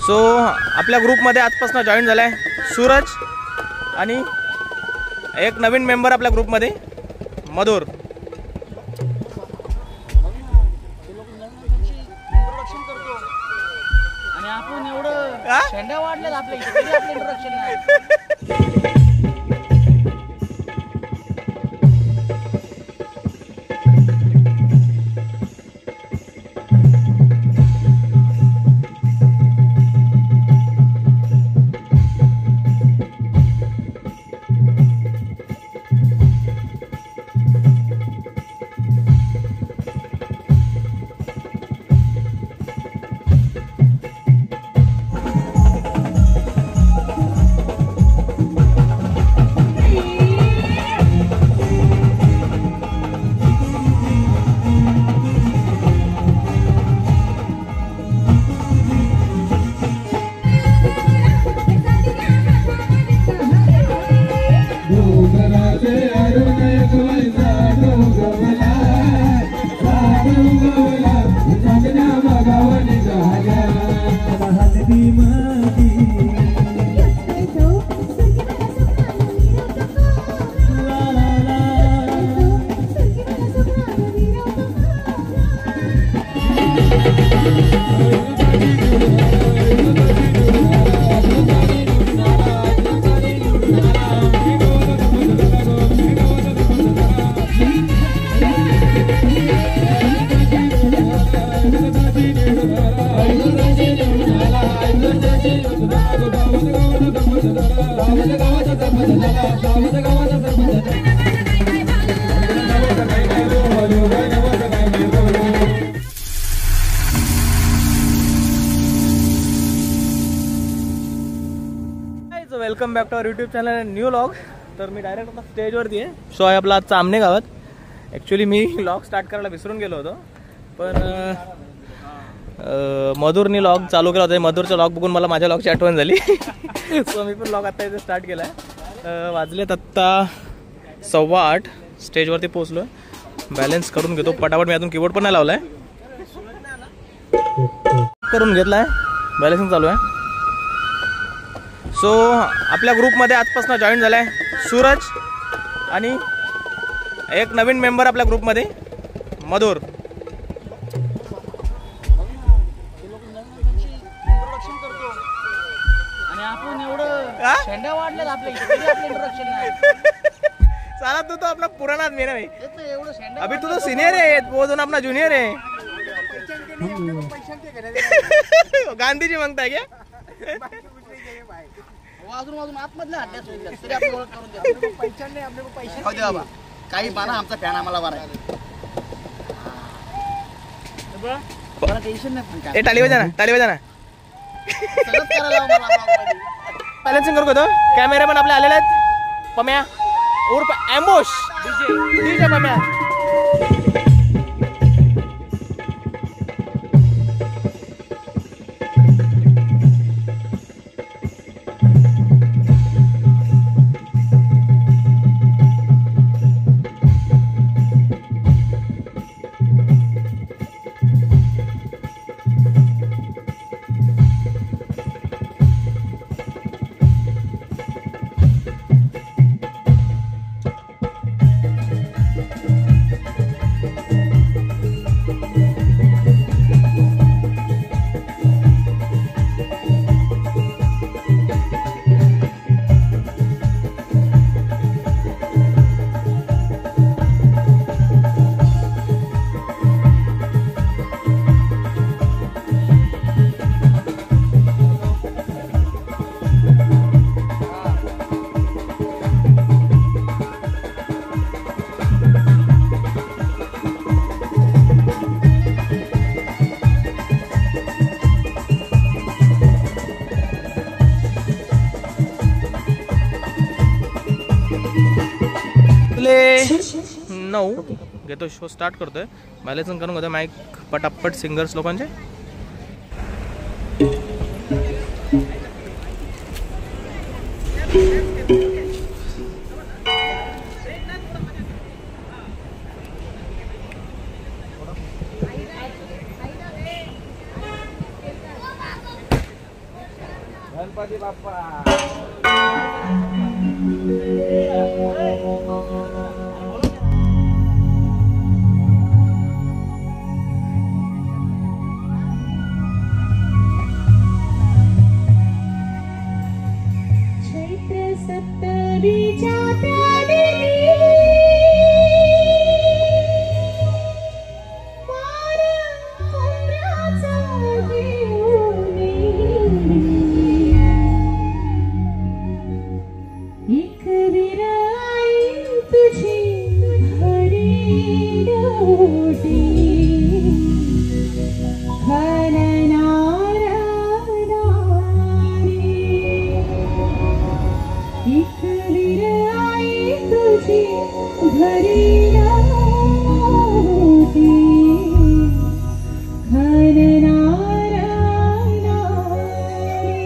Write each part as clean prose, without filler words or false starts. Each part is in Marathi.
सो आपल्या ग्रुपमध्ये आजपासून जॉईन झाला आहे सूरज आणि एक नवीन मेंबर आपल्या ग्रुपमध्ये मधुर. आणि आपण एवढं शेंड्या वाढल्यात आपल्या इथे आपलं इंट्रोडक्शन नाही. Welcome back to our YouTube channel new vlog. तर मी डायरेक्ट आता स्टेजवरती आहे. सो आहे आपला आजचा आमने गावात. ॲक्च्युली मी व्लॉग स्टार्ट करायला विसरून गेलो होतो, पण मधुरनी व्लॉग चालू केला होता. मधुरचा व्लॉग बघून मला माझ्या व्लॉगची आठवण झाली. सो मी पण व्लॉग आत्ता इथे स्टार्ट केला आहे. वाजलेत आत्ता 8:15. स्टेजवरती पोहोचलो आहे. बॅलन्स करून घेतो पटापट. मी अजून कीबोर्ड पण नाही लावला आहे, करून घेतला आहे. बॅलन्सिंग चालू आहे. सो आपल्या ग्रुपमध्ये आजपासून जॉईन झाला आहे सूरज आणि एक नवीन मेंबर आपल्या ग्रुपमध्ये मधुर. इंट्रोडक्शन करतो आणि आपण एवढं शेंड्या वाढल्यात आपल्या इथे आपलं इंट्रोडक्शन नाही. साला तू तो अपना पुराना आदमी है ना भाई. एवढं शेंड्या अभी तू तो सीनियर है, वो दोनों अपना जूनियर है. गांधी जी मांगता है क्या? वाजून आतमधल्या हड्ड्यात सोडल्यात तरी आपण ओळख करून द्या. पैसे नाही आपल्याला, पैसे खाऊ द्या बाबा. काही बाना आमचा फॅन आम्हाला वाराय. मला टेन्शन नाही. पण ए टाली बजा ना, टाली बजा ना. सगळंच करायला आम्हाला. बॅलन्सिंग करू तो. कॅमेरा पण आपले आलेले आहेत. पम्या उर्फ एम्बुश डीजे पम्या. आपले 9 घेतो, शो स्टार्ट करतोय. बॅलन्सिंग करून घेतो माईक पटापट सिंगर्स लोकांचे. गणपती बाप्पा. चैत्र सप्तमीच्या त्यादिनी वार कोपऱ्याचा घेऊनी एक विराई तुझी भरी डोटी एक विराई तुझी घरी नव्हती खणणारा नारी.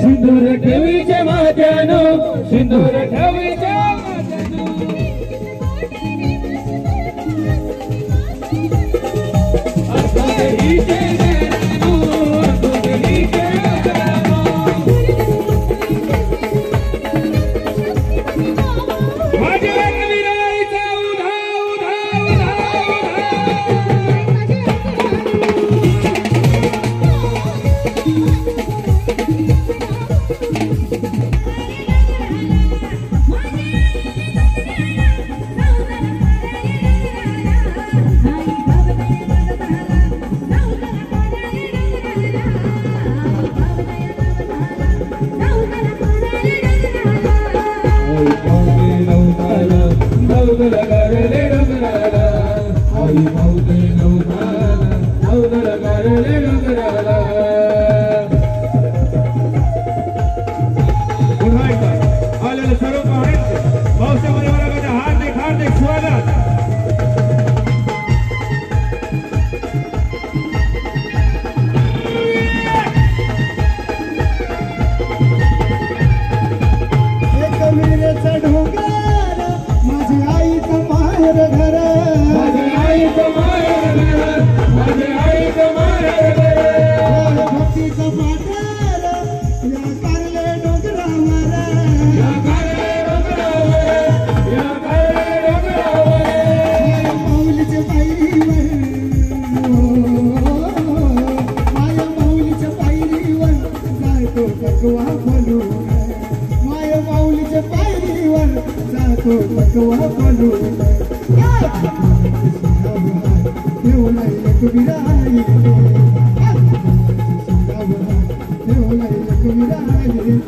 सिंदूर ठेवीचे माझ्यानो सिंदूर ठेवीचे माझ्यानो अगदीचे नैनो अगदीचे नैनो माझ्या विराईचा उधा उधा उधा आलेले सर्व पाहुण्यांचे भाऊसाहेब वर्गाचे हार्दिक हार्दिक स्वागत. वीरेचा ढोंगर माझ्या आईचं माहेर घर माझ्या आईचं माहेर घर माझ्या आईचं माहेर घर भक्तीचं पाठर या कारले डोंगरावर या कारले डोंगरावर या कारले डोंगरावर माझ्या माऊलीच्या पायरीवर माझ्या माऊलीच्या पायरीवर जातो भगवा बोलून माझ्या माऊलीच्या पायरीवर जातो भगवा बोलून देवला एक विराई देवला एक विराई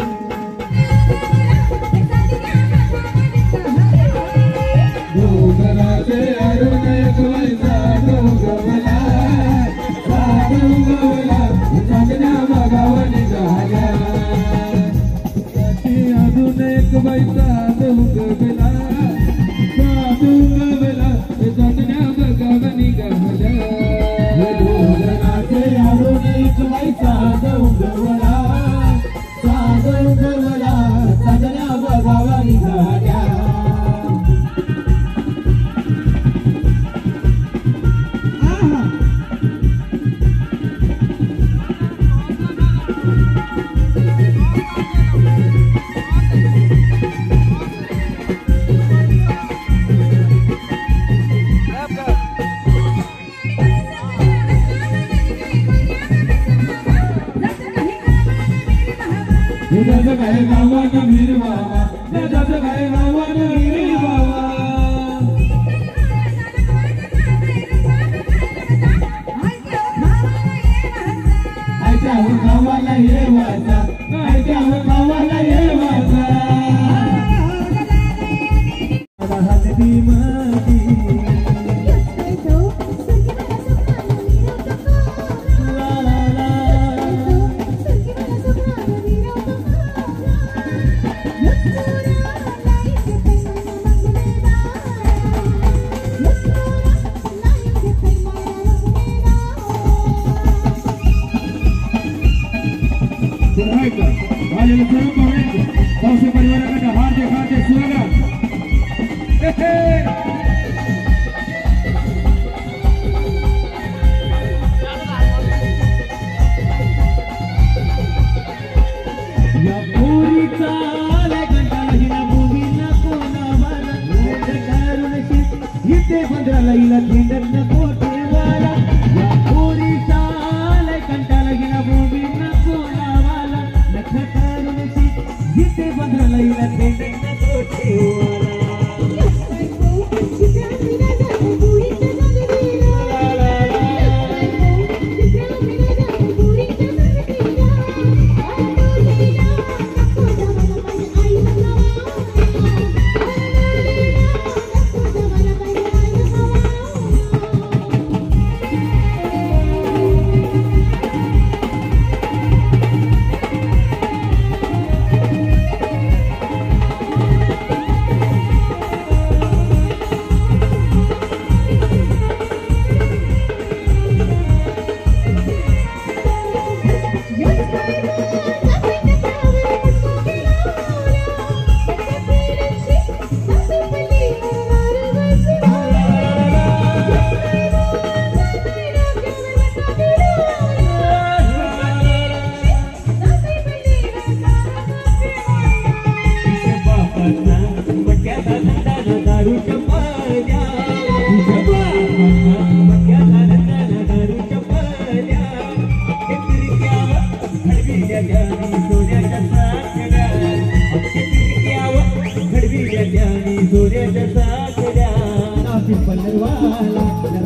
डोंगराचे अरुण कुलचा डोंगवला डोंगवला चांदण्या बघावा निघाल्या त्याची अजून एक बाईचा डोंगवला डोंगवला चांदण्या बघावा निघाल्या त्याचं काय नावानं वीर बाबा, त्याचं काय नावानं वीर बाबा. आयत्यावर गावाला ये वाचा, आयत्यावर गावाला ये वाचा. हल्दी मधी आलेले सर्व पाहुण्यांचे पावसे परिवाराकडे हार्दिक हार्दिक स्वागत. या पोरीचा आलाय कंटाळा हिला मुलीला कोणावाला करून इथे 15 हिला खेळत नको ठेवायला. या पोरीचा आलाय कंटाळा हिला मुलीला कोणावाला करून इथे 15 हिला खेळत नको ठेवायला.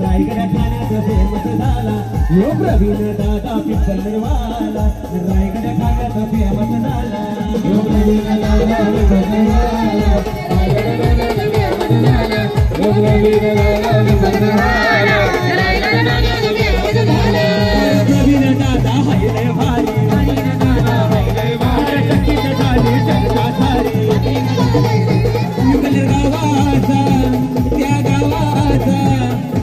रायगड ठाण्याचा फेमस झाला यो प्रवीण दादा पिंपलवाला. रायगड ठाण्याचा फेमस झाला यो प्रवीण दादा पिंपलवाला. यो प्रवीण दादा पिंपलवाला. प्रवीण दादा हाय रे भारी, प्रवीण दादा हाय रे भारी. शक्तीच्या झाली चर्चा सारी गावाचा त्या गावाचा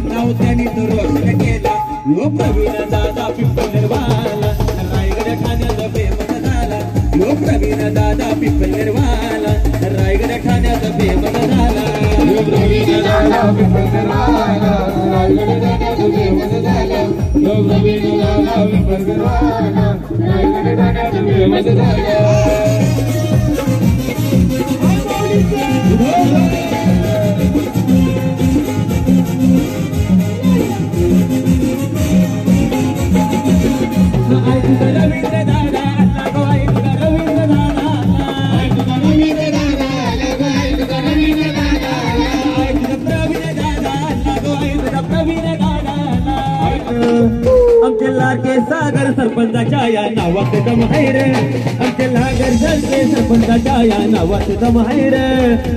नाव त्यांनी तो रोशन केला यो प्रवीण दादा पिंपलवाला. रायगड ठाण्याचा फेमस झाला यो प्रवीण दादा पिंपलवाला. रायगड ठाण्याचा फेमस झाला यो प्रवीण दादा पिंपलवाला. रायगड ठाण्याचा फेमस झाला यो प्रवीण दादा पिंपलवाला. रायगड ठाण्याचा फेमस झाला. रवींद्र दादा रवींद्र दादा रवींद्र दादा रवींद्र दादा प्रवीण दादा. आमचे लाडके सागर सरपंचाच्या या नावात दम आहे रे. आमचे लाडके सरपंचाच्या या नावात दम आहे रे.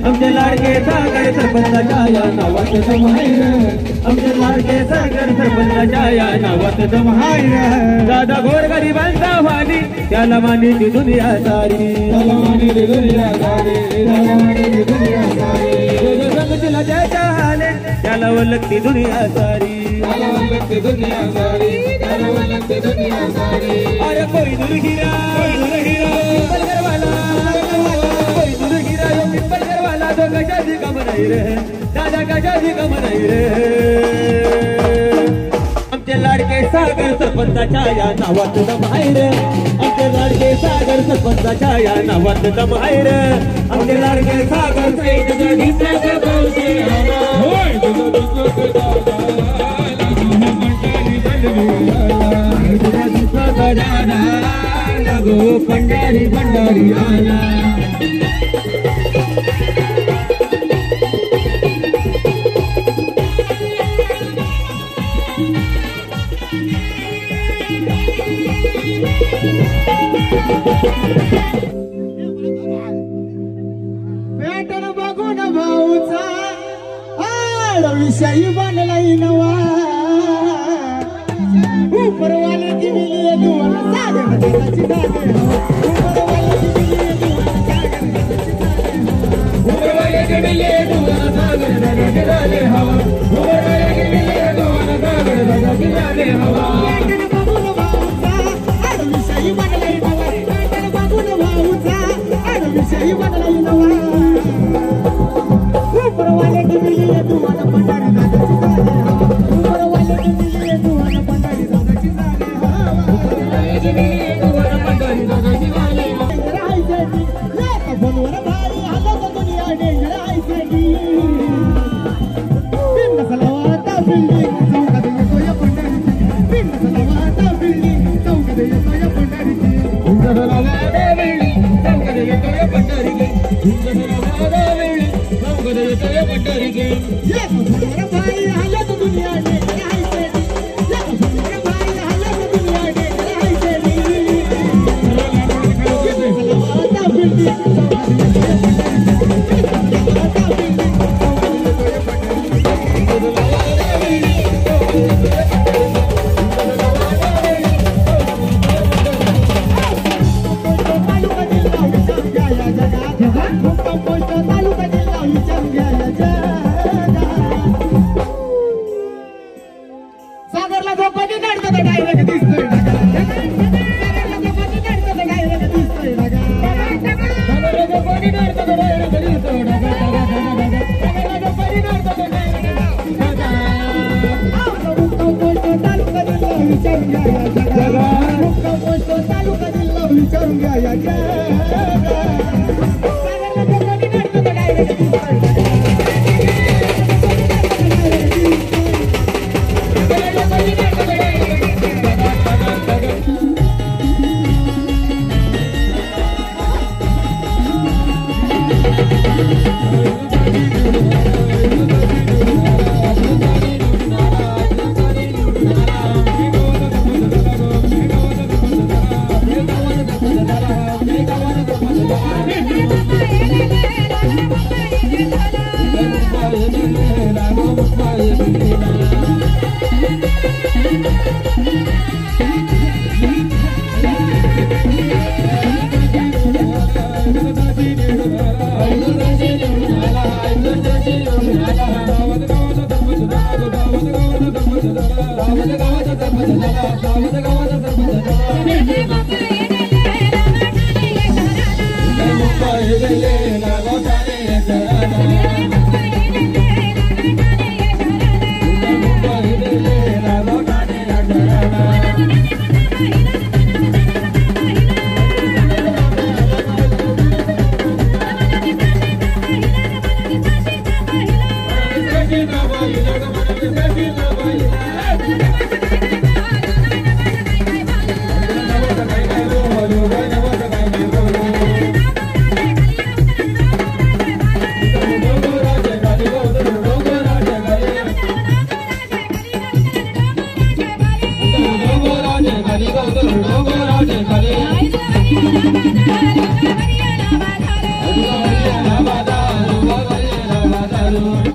आमचे लाडके सागर सरपंचाच्या या नावात दम आहे रे. आमचे लाडके सागर सरपंचाच्या या नावात दम आहे रे. दादा गोरगरिबांचा वाली त्याला मानिती दुनिया सारी, त्याला मानिती दुनिया सारी, त्याला मानिती दुनिया सारी. संगतीला त्याच्या हाले त्याला वलगती दुनिया सारी, त्याला वलगती दुनिया सारी, त्याला वलगती दुनिया सारी. अरे कोई दूर हीरा पिंपलगरवाला, कोई दूर हीरा यो पिंपलगरवाला. तो कशाची कम नाही रे दादा, कशाची कम नाही रे. आमचे लाडके सागर सरपंचाच्या या नावात दम आहे रे. आमचे लाडके सागर सरपंचाच्या या नावात दम आहे रे. आमचे लाडके सागर जगीचे कौशे होय तुझा गो पंढारी पंढारी आला पेटन बघून भाऊचा विषयी बनलाय नवा उपरवाले की मिली दुवाला सागर त्याची गाणे उपरवाले की मिली उपरवाले की मिली दुवाला सागर त्याची गाणे हवा उपरवाले की मिली दुवाला सागर त्याची गाणे हवा पेटन बघून भाऊचा विषयी बनलाय नवा पेटन बघून भाऊचा विषयी बनलाय नवा उपरवाले की मिली दुवाला पंढारी दादाची गाणे हवा उपरवाले की मिली दुवाला पंढारी दादाची गाणे हवा उपरवाले की मिली दुवाला पंढारी दादाची गाणे हवा राहायचे की लेका फोनवर भारी हलत दुनिया डेंजर राहायचे की बिन सलावाता बिल्डिंग चौकात येतोय पंढरीची बिन सलावाता बिल्डिंग चौकात येतोय पंढरीची सलावाता बिल्डिंग चौकात येतोय पंढरीची सलावाता बिल्डिंग चौकात येतोय पंढरीची लेका फोनवर भारी हलत दुनिया डेंजर राहायचे की लेका फोनवर भारी हलत दुनिया डेंजर राहायचे की सलावाता बिल्डिंग चौकात येतोय पंढरीची सलावाता बिल्डिंग चौकात येतोय सागरला जो कधी नडतं तर डायरेक्ट दिसतोय सागरला जो कधी नडतं तर डायरेक्ट दिसतोय सागरला जो कधी नडतं तर डायरेक्ट दिसतोय सागरला जो कधी नडतं तर डायरेक्ट तालुका जिल्हा विचारून घ्या या जगा तालुका जिल्हा विचारून घ्या या जगा सागरला जो कधी नडतं तर डायरेक्ट दिसतोय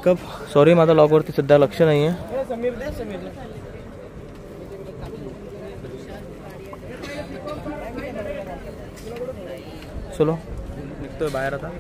कप सॉरी माझा लॉगवरती सध्या लक्ष नाही आहे. चलो निघतोय बाहेर आता.